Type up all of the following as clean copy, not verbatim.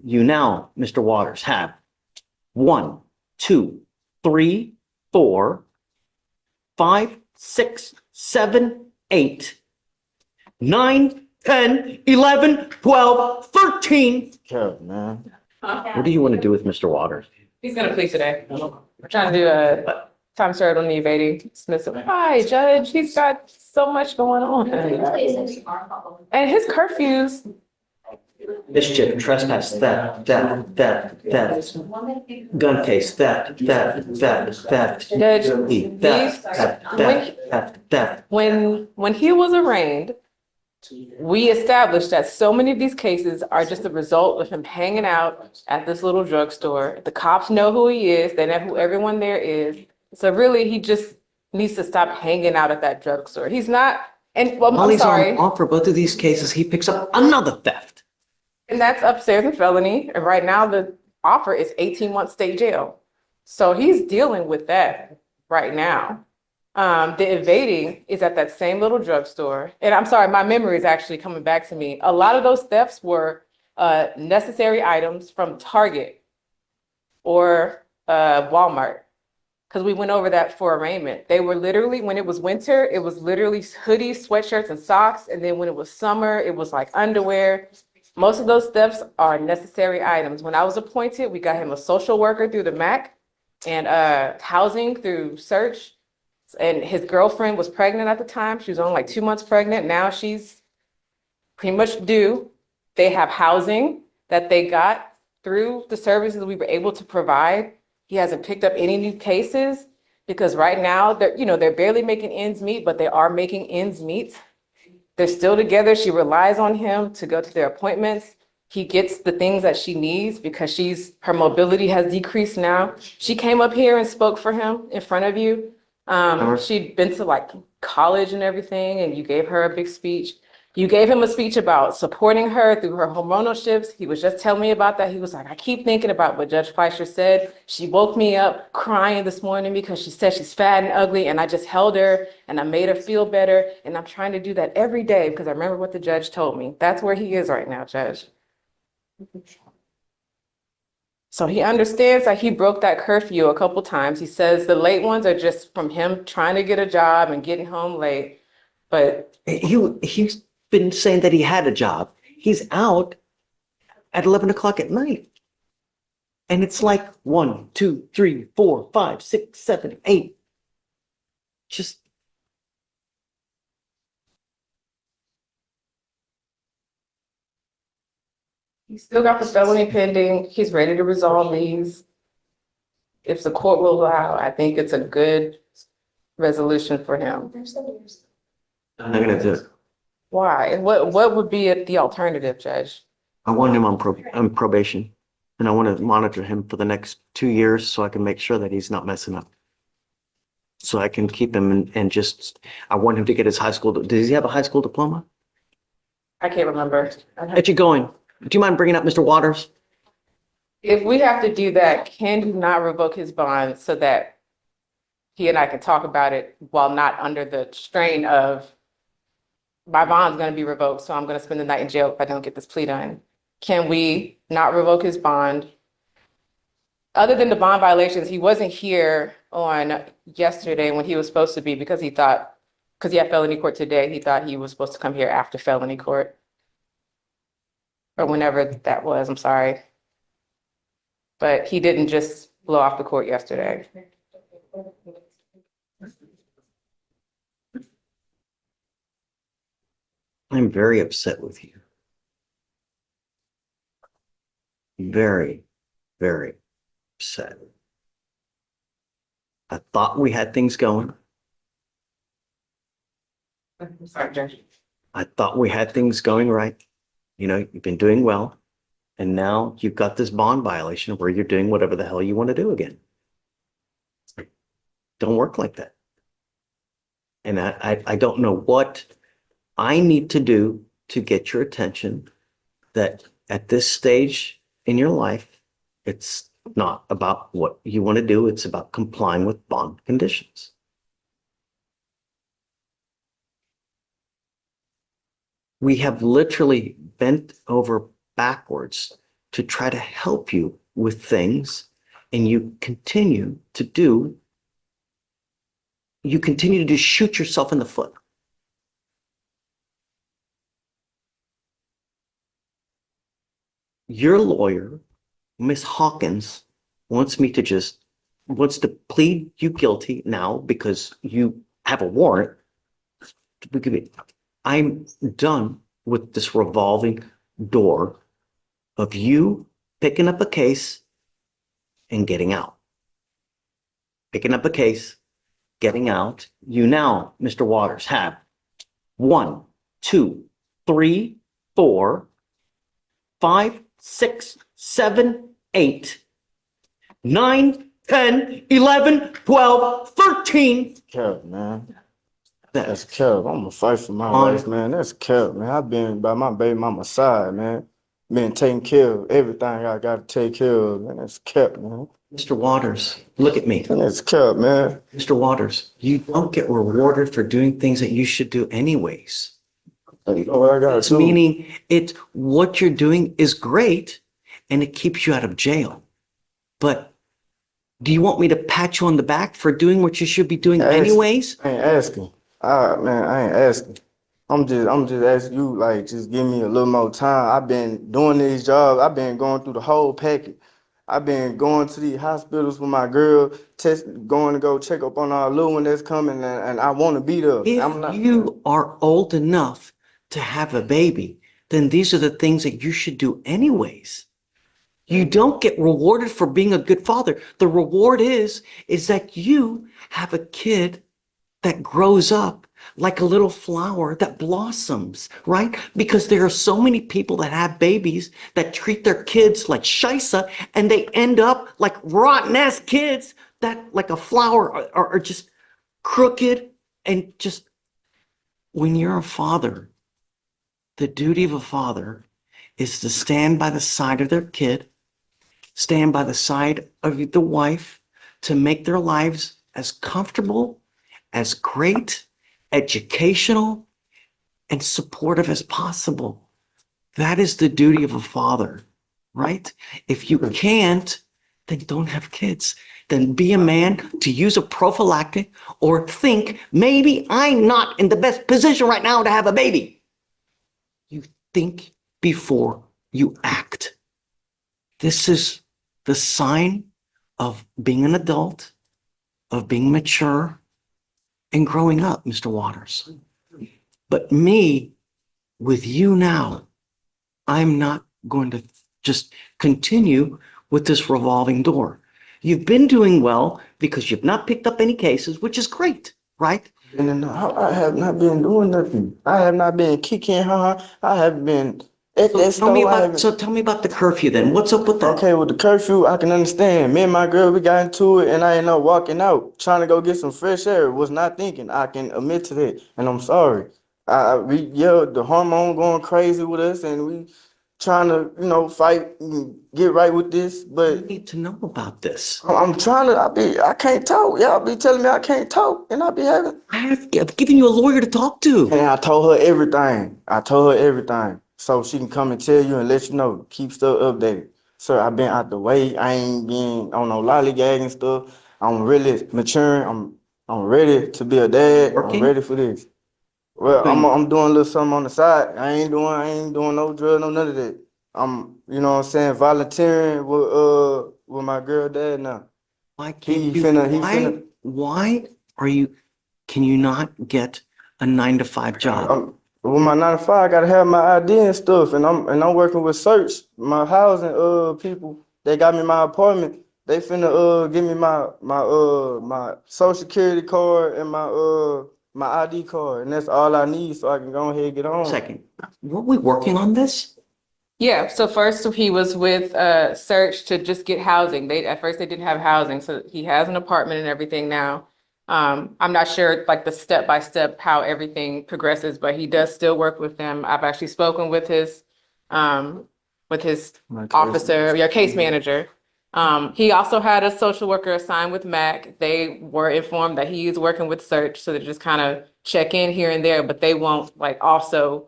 You now, Mr. Waters, have 1, 2, 3, 4, 5, 6, 7, 8, 9, 10, 11, 12, 13. God, man. What do you want to do with Mr. Waters? He's gonna plead today. We're trying to do a time served on the evading dismissal. Hi, Judge. He's got so much going on. And his curfews. Mischief, trespass, theft, gun case, theft. Judge, Theft. when he was arraigned, we established that so many of these cases are just a result of him hanging out at this little drugstore. The cops know who he is. They know who everyone there is. So really, he just needs to stop hanging out at that drugstore. He's not, and well, While I'm he's sorry. on off for both of these cases, he picks up another theft. And that's upstairs in felony. And right now, the offer is 18 months state jail. So he's dealing with that right now. The evading is at that same little drugstore. And I'm sorry, my memory is actually coming back to me. A lot of those thefts were necessary items from Target or Walmart, because we went over that for arraignment. They were literally, when it was winter, it was literally hoodies, sweatshirts, and socks. And then when it was summer, it was like underwear. Most of those thefts are necessary items. When I was appointed, we got him a social worker through the MAC and housing through Search. And his girlfriend was pregnant at the time. She was only like 2 months pregnant. Now she's pretty much due. They have housing that they got through the services we were able to provide. He hasn't picked up any new cases because right now they're barely making ends meet, but they are making ends meet. They're still together. She relies on him to go to their appointments. He gets the things that she needs because her mobility has decreased now. She came up here and spoke for him in front of you. She'd been to like college and everything, and you gave her a big speech. You gave him a speech about supporting her through her hormonal shifts. He was just telling me about that. He was like, I keep thinking about what Judge Fleischer said. She woke me up crying this morning because she said she's fat and ugly, and I just held her and I made her feel better. And I'm trying to do that every day because I remember what the judge told me. That's where he is right now, Judge. So he understands that he broke that curfew a couple times. He says the late ones are just from him trying to get a job and getting home late. But He's been saying that he had a job. He's out at 11 o'clock at night. And it's like 1, 2, 3, 4, 5, 6, 7, 8. Just he's still got the felony pending. He's ready to resolve these. If the court will allow, I think it's a good resolution for him. I'm not gonna do it. Why? What would be the alternative, Judge? I want him on probation, and I want to monitor him for the next 2 years so I can make sure that he's not messing up. So I can keep him and just, I want him to get his high school. Does he have a high school diploma? I can't remember. Get you going. Do you mind bringing up Mr. Waters? If we have to do that, can you not revoke his bond so that he and I can talk about it while not under the strain of my bond's going to be revoked, so I'm going to spend the night in jail if I don't get this plea done? Can we not revoke his bond? Other than the bond violations, he wasn't here on yesterday when he was supposed to be because he had felony court today. He thought he was supposed to come here after felony court or whenever that was. I'm sorry. But he didn't just blow off the court yesterday. I'm very upset with you. Very, very upset. I thought we had things going. I'm sorry, Judge. I thought we had things going right. You know, you've been doing well. And now you've got this bond violation where you're doing whatever the hell you want to do again. Don't work like that. And I don't know what I need to do to get your attention that at this stage in your life, it's not about what you want to do. It's about complying with bond conditions. We have literally bent over backwards to try to help you with things, and you continue to shoot yourself in the foot. Your lawyer, Miss Hawkins, wants to plead you guilty now because you have a warrant. I'm done with this revolving door of you picking up a case and getting out. Picking up a case, getting out. You now, Mr. Waters, have 1, 2, 3, 4, 5, 6, 7, 8, 9, 10, 11, 12, 13. Cap, man. That's That's cap. I'm gonna fight for my on. life, man. That's cap, man. I've been by my baby mama's side, man. Been taking care of everything I gotta take care of, man. That's cap, man. Mr. Waters, look at me. And that's cap, man. Mr. Waters, you don't get rewarded for doing things that you should do anyways. You know what I gotta It's do? meaning what you're doing is great and it keeps you out of jail. But do you want me to pat you on the back for doing what you should be doing Ask- anyways? I ain't asking. Man, I ain't asking. I'm just asking you, like, just give me a little more time. I've been doing these jobs. I've been going through the whole packet. I've been going to these hospitals with my girl, going to go check up on our little one that's coming, and I want to be there. If I'm not. you are old enough to have a baby, then these are the things that you should do anyways. You don't get rewarded for being a good father. The reward is that you have a kid that grows up like a little flower that blossoms, right? Because there are so many people that have babies that treat their kids like shisa, and they end up like rotten ass kids that like a flower are just crooked. And just when you're a father, the duty of a father is to stand by the side of their kid, stand by the side of the wife to make their lives as comfortable, as great, educational, and supportive as possible. That is the duty of a father, right? If you can't, then don't have kids. Then be a man to use a prophylactic or think maybe I'm not in the best position right now to have a baby. You think before you act. This is the sign of being an adult, of being mature, and growing up, Mr. Waters. But me, with you now, I'm not going to just continue with this revolving door. You've been doing well because you've not picked up any cases, which is great, right? And I have not been doing nothing. I have not been kicking her. I have been at that store. So tell me about the curfew then. What's up with that? Okay, with the curfew, I can understand. Me and my girl, we got into it, and I ended up walking out, trying to go get some fresh air. Was not thinking. I can admit to that, and I'm sorry. The hormone going crazy with us, and we trying to, fight and get right with this. I But need to know about this. I'm trying to. I can't talk. Y'all be telling me I can't talk, and I be having. I've given you a lawyer to talk to. And I told her everything. I told her everything. So she can come and tell you and let you know. Keep stuff updated. Sir, I've been out the way. I ain't been on no lollygag and stuff. I'm really maturing. I'm ready to be a dad. I'm Working? ready for this. Well, I'm doing a little something on the side. I ain't doing no drug, no none of that. I'm, volunteering with my girl dad now. Why can't He you? finna. Why can you not get a 9 to 5 job? With my 9 to 5, I gotta have my ID and stuff, and I'm working with search my housing people. They got me my apartment. They finna give me my social security card and my ID card, and that's all I need so I can go ahead and get on. Second, were we working on this? Yeah, so first he was with Search to just get housing. At first they didn't have housing, so he has an apartment and everything now. I'm not sure like the step by step how everything progresses, but he does still work with them. I've actually spoken with his officer, your case manager. He also had a social worker assigned with MAC. They were informed that he is working with Search, so they just kind of check in here and there, but they won't like also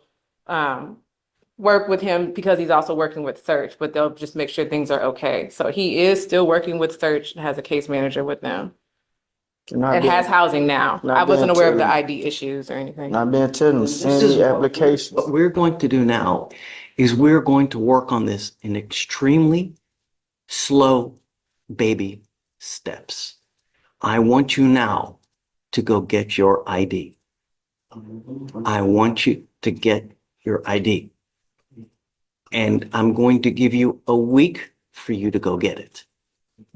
work with him because he's also working with search, but they'll just make sure things are okay. So he is still working with search and has a case manager with them Not and being, has housing now. not I wasn't being aware of the telling- ID issues or anything. not being telling them, This send is me applications. what we're going to do now is we're going to work on this in extremely slow baby steps. I want you now to go get your ID. I want you to get your ID. And I'm going to give you a week for you to go get it.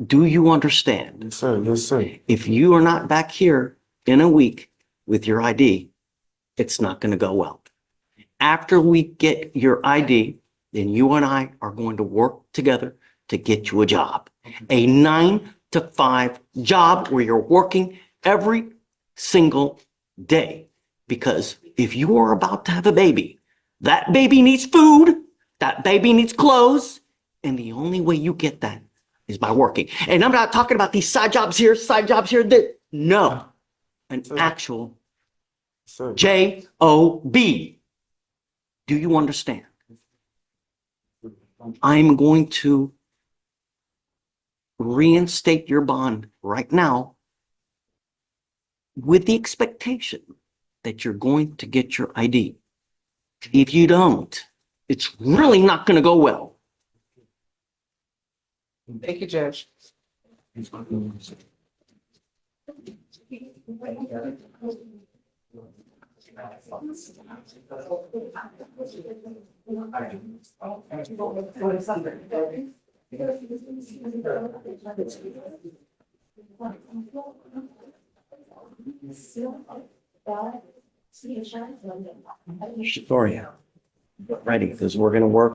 Do you understand? Yes, sir. Yes, sir. If you are not back here in a week with your ID, it's not going to go well. After we get your ID, then you and I are going to work together to get you a job, a 9 to 5 job where you're working every single day. Because if you are about to have a baby, that baby needs food, that baby needs clothes, and the only way you get that is by working. And I'm not talking about these side jobs here, there. No, an actual Sir. job. Do you understand? I'm going to reinstate your bond right now with the expectation that you're going to get your ID. If you don't, it's really not going to go well. Thank you, Judge. Victoria, ready, because we're going to work